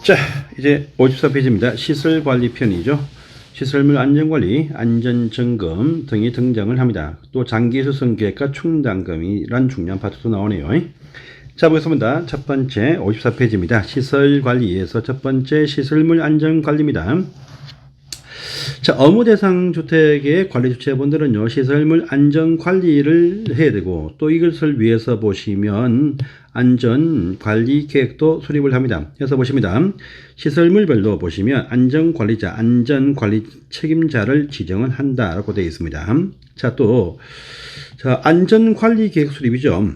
자, 이제 54페이지입니다. 시설관리편이죠. 시설물 안전관리, 안전점검 등이 등장을 합니다. 또 장기수선계획과 충당금이란 중요한 파트도 나오네요. 자, 보겠습니다. 첫 번째 54페이지입니다. 시설관리에서 첫 번째 시설물 안전관리입니다. 자, 업무대상 주택의 관리주체분들은요, 시설물 안전관리를 해야 되고, 또 이것을 위해서 보시면 안전관리 계획도 수립을 합니다. 그래서 보십니다. 시설물별로 보시면 안전관리자, 안전관리 책임자를 지정을 한다라고 되어 있습니다. 자, 또, 안전관리 계획 수립이죠.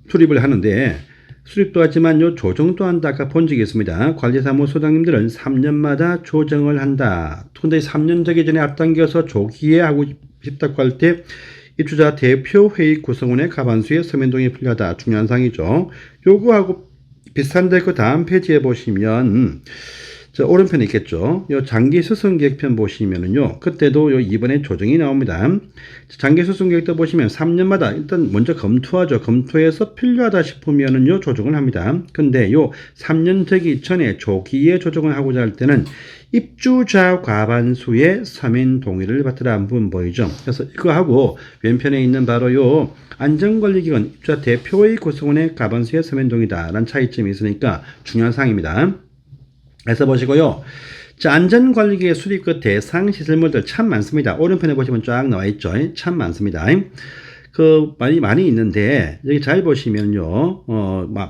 수립을 하는데, 수립도 하지만 요 조정도 한다. 아까 본 적이 있습니다. 관리사무소장님들은 3년마다 조정을 한다. 근데 3년 되기 전에 앞당겨서 조기에 하고 싶다고 할 때 입주자 대표회의 구성원의 가반수에 서면동의 필요하다. 중요한 사항이죠. 요거하고 비슷한데 그 다음 페이지에 보시면 오른편에 있겠죠. 요 장기 수선 계획편 보시면은요. 그때도 요 이번에 조정이 나옵니다. 장기 수선 계획도 보시면 3년마다 일단 먼저 검토하죠. 검토해서 필요하다 싶으면은요. 조정을 합니다. 근데 요 3년 되기 전에 조기에 조정을 하고자 할 때는 입주자 과반수의 서면 동의를 받더라 한 부분 보이죠. 그래서 이거하고 왼편에 있는 바로 요 안전관리기관 입주자 대표의 구성원의 과반수의 서면 동의다라는 차이점이 있으니까 중요한 사항입니다. 그래서 보시고요. 자, 안전관리기의 수립 그 대상 시설물들 참 많습니다. 오른편에 보시면 쫙 나와 있죠. 참 많습니다. 많이 있는데, 여기 잘 보시면요.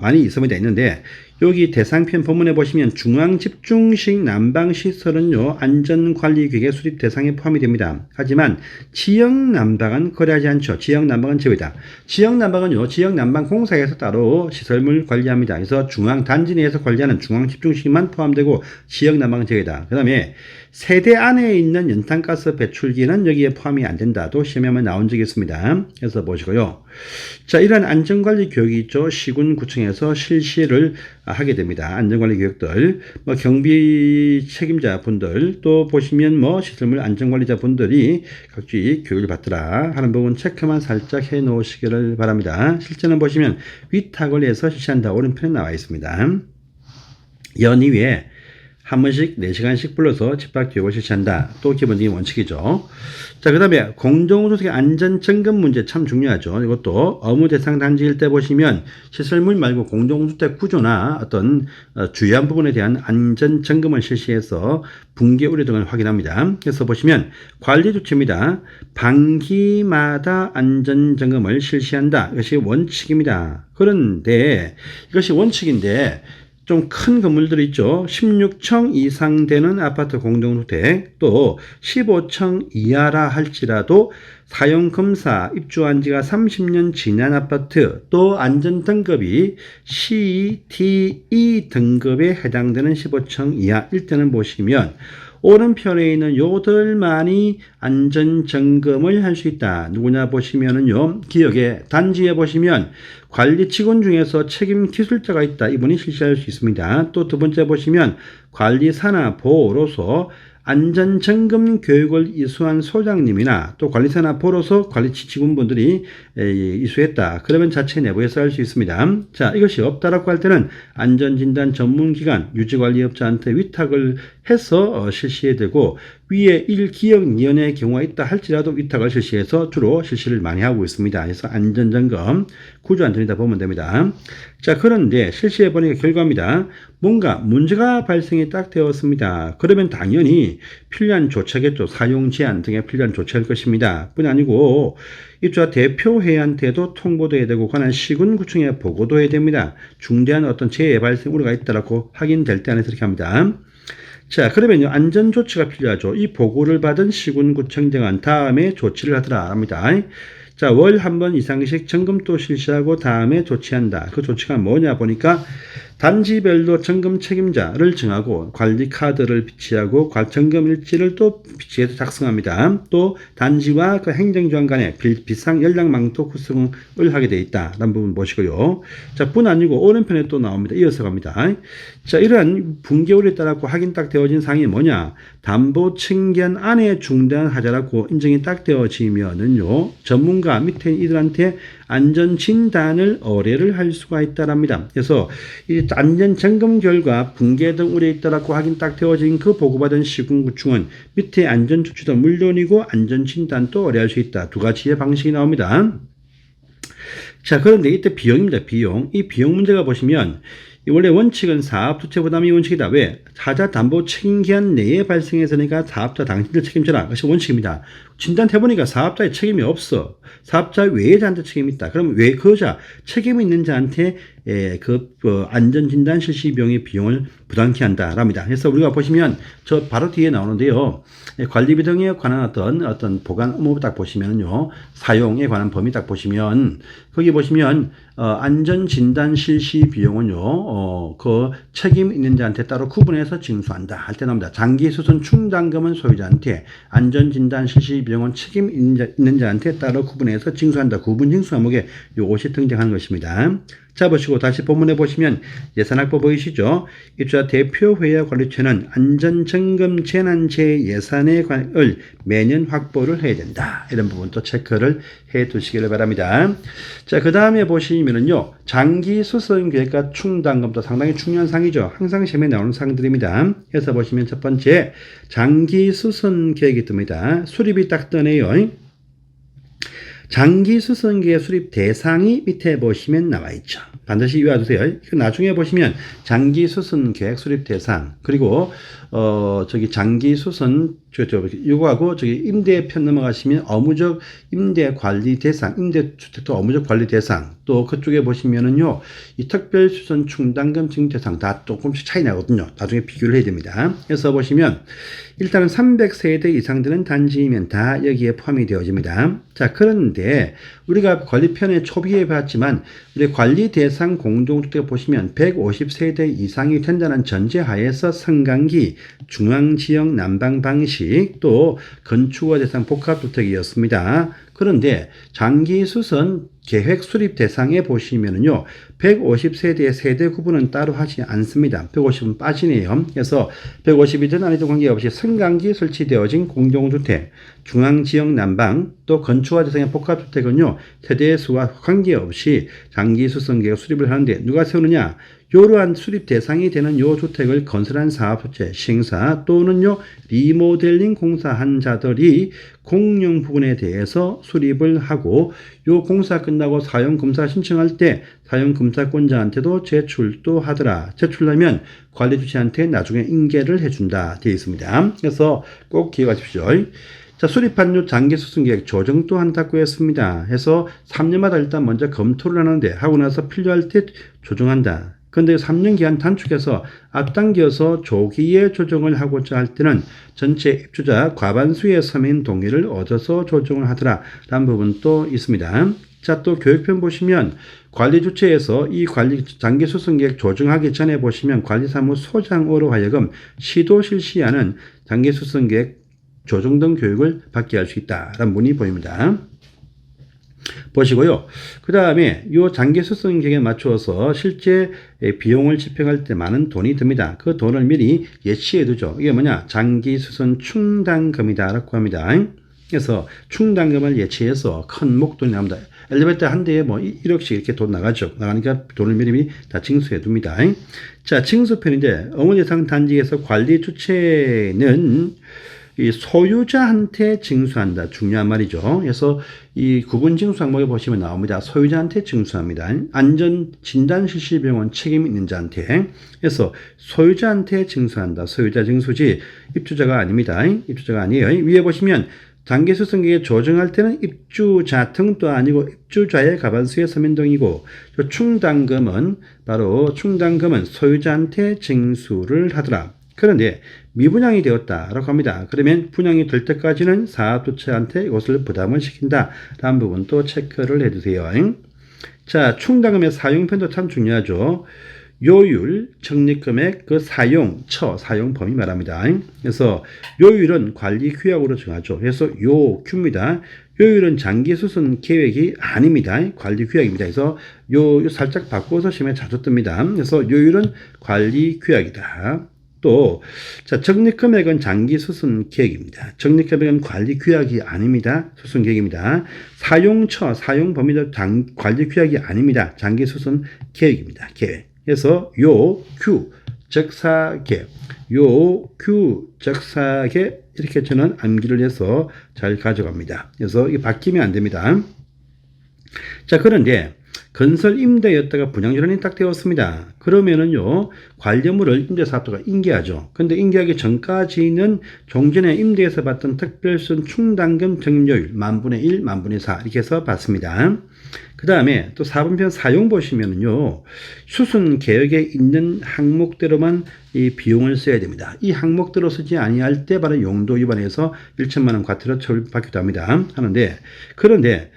많이 있습니다. 있는데, 여기 대상편 본문에 보시면 중앙집중식 난방시설은요, 안전관리계획의 수립 대상에 포함이 됩니다. 하지만, 지역난방은 거래하지 않죠. 지역난방은 제외다. 지역난방은요, 지역난방공사에서 따로 시설물 관리합니다. 그래서 중앙단지 내에서 관리하는 중앙집중식만 포함되고, 지역난방은 제외다. 그 다음에, 세대 안에 있는 연탄가스 배출기는 여기에 포함이 안 된다도 시험에 한번 나온 적이 있습니다. 그래서 보시고요. 자, 이런 안전관리 교육이 있죠. 시군구청에서 실시를 하게 됩니다. 안전관리 교육들, 경비 책임자 분들, 또 보시면 시설물 안전관리자 분들이 각기 교육을 받더라 하는 부분 체크만 살짝 해 놓으시기를 바랍니다. 실제는 보시면 위탁을 해서 실시한다. 오른편에 나와 있습니다. 연이외에 한 번씩 4시간씩 불러서 집합교육을 실시한다. 또 기본적인 원칙이죠. 자, 그 다음에 공동주택의 안전점검 문제 참 중요하죠. 이것도 업무대상 단지일 때 보시면 시설물 말고 공동주택 구조나 어떤 주요한 부분에 대한 안전점검을 실시해서 붕괴 우려 등을 확인합니다. 그래서 보시면 관리주체입니다. 반기마다 안전점검을 실시한다. 이것이 원칙입니다. 그런데 이것이 원칙인데 좀 큰 건물들 있죠. 16층 이상 되는 아파트 공동주택, 또 15층 이하라 할지라도 사용검사 입주한 지가 30년 지난 아파트, 또 안전등급이 CDE 등급에 해당되는 15층 이하일 때는 보시면 오른편에 있는 요들만이 안전점검을 할 수 있다. 누구냐 보시면은요, 기억에 단지에 보시면 관리직원 중에서 책임 기술자가 있다. 이분이 실시할 수 있습니다. 또 두 번째 보시면 관리사나 보호로서 안전점검 교육을 이수한 소장님이나 또 관리사나 보로서 관리치 직원분들이 이수했다. 그러면 자체 내부에서 할 수 있습니다. 자, 이것이 없다라고 할 때는 안전진단 전문기관, 유지관리업자한테 위탁을 해서 실시해야 되고, 위에 1기업위원회의 경우가 있다 할지라도 위탁을 실시해서 주로 실시를 많이 하고 있습니다. 그래서 안전점검, 구조안전이다 보면 됩니다. 자, 그런데 실시해 보니까 결과입니다. 뭔가 문제가 발생이 딱 되었습니다. 그러면 당연히 필요한 조처겠죠. 사용 제한 등에 필요한 조처할 것입니다. 뿐 아니고 입주자 대표회의한테도 통보도 해야 되고 관할 시군구청에 보고도 해야 됩니다. 중대한 어떤 재해 발생 우려가 있다라고 확인될 때 안에서 이렇게 합니다. 자, 그러면요, 안전조치가 필요하죠. 이 보고를 받은 시군구청 등은 다음에 조치를 하더라 합니다. 자, 월 한 번 이상씩 점검도 실시하고 다음에 조치한다. 그 조치가 뭐냐 보니까 단지별로 점검 책임자를 정하고 관리 카드를 비치하고 점검 일지를 또 비치해서 작성합니다. 또 단지와 그 행정기관 간에 비상 연락망도 구성을 하게 되어 있다. 라는 부분 보시고요. 자, 뿐 아니고 오른편에 또 나옵니다. 이어서 갑니다. 자, 이러한 붕괴 우려에 따라 확인 딱 되어진 사항이 뭐냐? 담보 측견 안에 중대한 하자라고 인정이 딱 되어지면은요, 전문가 밑에 이들한테 안전 진단을 의뢰를 할 수가 있다랍니다. 그래서 이 안전 점검 결과 붕괴 등 우려에 있다라고 확인 딱 되어진 그 보고받은 시군구청은 밑에 안전 조치도 물론이고 안전 진단도 의뢰할 수 있다. 두 가지의 방식이 나옵니다. 자, 그런데 이때 비용입니다. 비용. 이 비용 문제가 보시면 원래 원칙은 사업 주체 부담이 원칙이다. 왜? 하자 담보 책임 기한 내에 발생해서니까 사업자 당신들 책임져라. 그것이 원칙입니다. 진단해보니까 사업자의 책임이 없어. 사업자 외의 자한테 책임이 있다. 그럼 왜 그자 책임이 있는 자한테 안전진단 실시 비용의 비용을 부담케 한다랍니다. 그래서 우리가 보시면 저 바로 뒤에 나오는데요. 관리비 등에 관한 어떤 보관 의무 딱 보시면요. 사용에 관한 범위 딱 보시면 거기 보시면 안전진단 실시 비용은요. 그 책임 있는 자한테 따로 구분해서 징수한다 할 때 나옵니다. 장기수선 충당금은 소유자한테, 안전진단 실시 비용은 책임 있는 자한테 따로 구분해서 징수한다. 구분징수 항목에 요것이 등장하는 것입니다. 자, 보시고 다시 본문에 보시면 예산확보 보이시죠? 입주자 대표회의 관리처는 안전점검 재난재 예산을 매년 확보를 해야 된다. 이런 부분도 체크를 해 두시기를 바랍니다. 자, 그 다음에 보시면은요, 장기 수선 계획과 충당금도 상당히 중요한 상이죠. 항상 시험에 나오는 상들입니다. 그래서 보시면 첫 번째, 장기 수선 계획이 뜹니다. 수립이 딱 뜨네요. 장기 수선계획 수립 대상이 밑에 보시면 나와 있죠. 반드시 외워두세요. 나중에 보시면 장기 수선 계획 수립 대상, 그리고 장기 수선 요거하고 임대편 넘어가시면 업무적 임대 관리 대상, 임대주택도 업무적 관리 대상, 또 그쪽에 보시면은요, 이 특별 수선 충당금 증 대상 다 조금씩 차이 나거든요. 나중에 비교를 해야 됩니다. 그래서 보시면 일단은 300세대 이상 되는 단지이면 다 여기에 포함이 되어집니다. 자, 그런데 우리가 관리편에 초기에 봤지만 우리 관리 대상 공동주택 보시면 150세대 이상이 된다는 전제하에서 성강기, 중앙지역 난방 방식, 또 건축화 대상 복합주택이었습니다. 그런데 장기 수선 계획 수립 대상에 보시면은요, 150세대의 세대 구분은 따로 하지 않습니다. 150은 빠지네요. 그래서 150이든 아니든 관계없이 성강기 설치되어진 공동주택, 중앙지역 난방, 또 건축화 대상의 복합주택은요, 세대 수와 관계없이 장기 수선 계획 수립을 하는데 누가 세우느냐? 이러한 수립 대상이 되는 요 주택을 건설한 사업주체, 시행사 또는요 리모델링 공사한 자들이 공용 부분에 대해서 수립을 하고 요 공사 끝나고 사용검사 신청할 때 사용검사권자한테도 제출도 하더라. 제출하면 관리주체한테 나중에 인계를 해준다 되어 있습니다. 그래서 꼭 기억하십시오. 자, 수립한 요 장기 수선 계획 조정도 한다고 했습니다. 해서 3년마다 일단 먼저 검토를 하는데 하고 나서 필요할 때 조정한다. 근데 3년 기한 단축해서 앞당겨서 조기에 조정을 하고자 할 때는 전체 입주자 과반수의 서민 동의를 얻어서 조정을 하더라 라는 부분도 있습니다. 자, 또 교육편 보시면 관리 주체에서 이 관리 장기 수선 계획 조정하기 전에 보시면 관리사무 소장으로 하여금 시도 실시하는 장기 수선 계획 조정 등 교육을 받게 할 수 있다라는 문이 보입니다. 보시고요. 그 다음에 이 장기 수선 계획에 맞추어서 실제 비용을 집행할 때 많은 돈이 듭니다. 그 돈을 미리 예치해 두죠. 이게 뭐냐? 장기 수선 충당금이다 라고 합니다. 그래서 충당금을 예치해서 큰 목돈이 나옵니다. 엘리베이터 한 대에 뭐 1억씩 이렇게 돈 나가죠. 나가니까 돈을 미리 다 징수해 둡니다. 자, 징수편인데 어머니상 단지에서 관리 주체는 이 소유자한테 징수한다. 중요한 말이죠. 그래서 이 구분 징수 항목에 보시면 나옵니다. 소유자한테 징수합니다. 안전 진단 실시 비용은 책임 있는 자한테. 그래서 소유자한테 징수한다. 소유자 징수지 입주자가 아닙니다. 입주자가 아니에요. 위에 보시면 장기 수선 계획 조정할 때는 입주자 등도 아니고 입주자의 과반수의 서민 등이고 충당금은 소유자한테 징수를 하더라. 그런데 미분양이 되었다라고 합니다. 그러면 분양이 될 때까지는 사업주체한테 이것을 부담을 시킨다라는 부분도 체크를 해주세요. 자, 충당금의 사용편도 참 중요하죠. 요율, 적립금액, 그 사용 범위 말합니다. 그래서 요율은 관리 규약으로 정하죠. 그래서 요규입니다. 요율은 장기 수선 계획이 아닙니다. 관리 규약입니다. 그래서 요 살짝 바꿔서 시험에 자주 뜹니다. 그래서 요율은 관리 규약이다. 또, 자, 적립금액은 장기 수선 계획입니다. 적립금액은 관리 규약이 아닙니다. 수선 계획입니다. 사용 범위도 관리 규약이 아닙니다. 장기 수선 계획입니다. 계획. 해서 요 Q 적사계 요 Q 적사계 이렇게 저는 암기를 해서 잘 가져갑니다. 그래서 이게 바뀌면 안 됩니다. 자, 그런데 건설 임대였다가 분양질환이 딱 되었습니다. 그러면은요, 관련물을 임대사업자가 인계하죠. 근데 인계하기 전까지는 종전에 임대에서 받던 특별수준 충당금 적립료율 10,000분의 1, 10,000분의 4 이렇게 해서 받습니다. 그 다음에 또 4번편 사용 보시면은요, 수순 계획에 있는 항목대로만 이 비용을 써야 됩니다. 이 항목대로 쓰지 아니할 때 바로 용도 위반해서 1천만 원 과태료 처벌받기도 합니다. 하는데, 그런데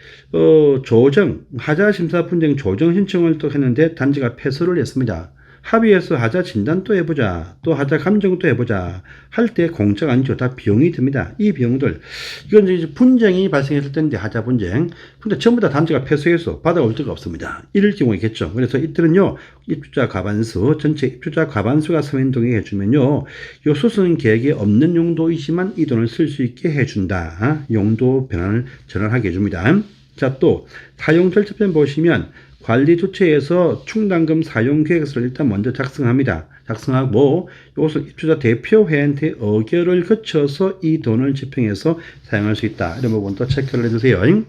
조정 하자 심사 분쟁 조정 신청을 또 했는데 단지가 패소를 했습니다. 합의해서 하자 진단 또 해보자, 또 하자 감정 또 해보자 할 때 공짜가 아니죠. 다 비용이 듭니다. 이 비용들, 이건 이제 분쟁이 발생했을 때인데 하자 분쟁, 근데 전부 다 단지가 패소해서 받아올 데가 없습니다. 이럴 경우겠죠. 그래서 이때는요, 입주자 과반수, 전체 입주자 과반수가 서면 동의해주면요, 요 수선 계획에 없는 용도이지만 이 돈을 쓸 수 있게 해준다. 용도 변환을 전환하게 해줍니다. 자, 또 사용 절차편 보시면 관리 주체에서 충당금 사용 계획서를 일단 먼저 작성합니다. 작성하고 이것을 입주자 대표회한테 의결을 거쳐서 이 돈을 집행해서 사용할 수 있다. 이런 부분도 체크를 해주세요. 그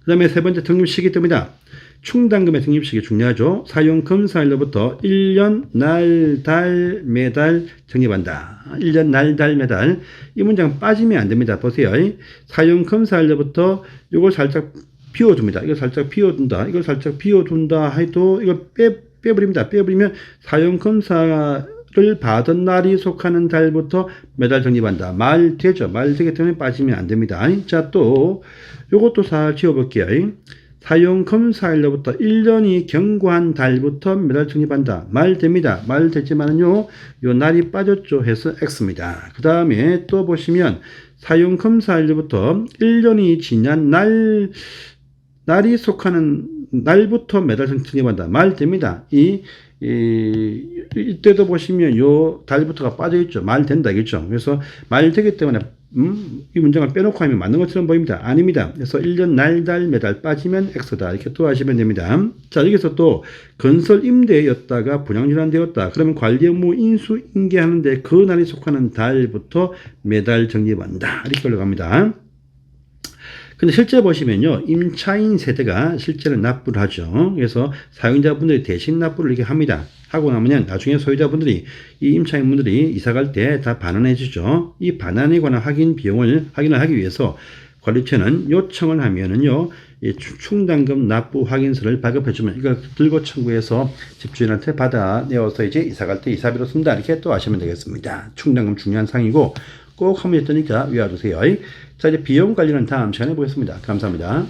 다음에 세 번째 적립시기 뜹니다. 충당금의 적립시기 중요하죠. 사용 검사일로부터 1년 날, 달, 매달 적립한다. 1년 날, 달, 매달. 이 문장 빠지면 안 됩니다. 보세요. 사용 검사일로부터 이걸 살짝 비워줍니다. 이걸 살짝 비워둔다. 이걸 살짝 비워둔다 해도 이걸 빼버립니다. 빼버리면 사용 검사를 받은 날이 속하는 달부터 매달 적립한다. 말 되죠. 말 되기 때문에 빠지면 안 됩니다. 자, 또 요것도 잘 지워볼게요. 사용 검사일로부터 1년이 경과한 달부터 매달 적립한다. 말 됩니다. 말 되지만은요, 요 날이 빠졌죠 해서 X입니다. 그 다음에 또 보시면 사용 검사일로부터 1년이 지난 날이 속하는 날부터 매달 적립한다. 말 됩니다. 이때도 보시면 요 달부터가 빠져있죠. 말 된다. 겠죠. 그래서 말 되기 때문에, 이 문장을 빼놓고 하면 맞는 것처럼 보입니다. 아닙니다. 그래서 1년 날, 달, 매달 빠지면 X다. 이렇게 또 하시면 됩니다. 자, 여기서 또 건설 임대였다가 분양질환 되었다. 그러면 관리 업무 인수 인계하는데 그 날이 속하는 달부터 매달 적립한다. 이렇게 올라갑니다. 근데 실제 보시면요, 임차인 세대가 실제로 납부를 하죠. 그래서 사용자분들이 대신 납부를 이렇게 합니다. 하고 나면 나중에 소유자분들이, 이 임차인분들이 이사 갈 때 다 반환해 주죠. 이 반환에 관한 확인을 하기 위해서 관리처는 요청을 하면은요, 이 충당금 납부 확인서를 발급해 주면 이걸 들고 청구해서 집주인한테 받아내어서 이제 이사 갈 때 이사비로 쓴다. 이렇게 또 하시면 되겠습니다. 충당금 중요한 사항이고 꼭 한번 했더니까 외워두세요. 자, 이제 비용 관리는 다음 시간에 보겠습니다. 감사합니다.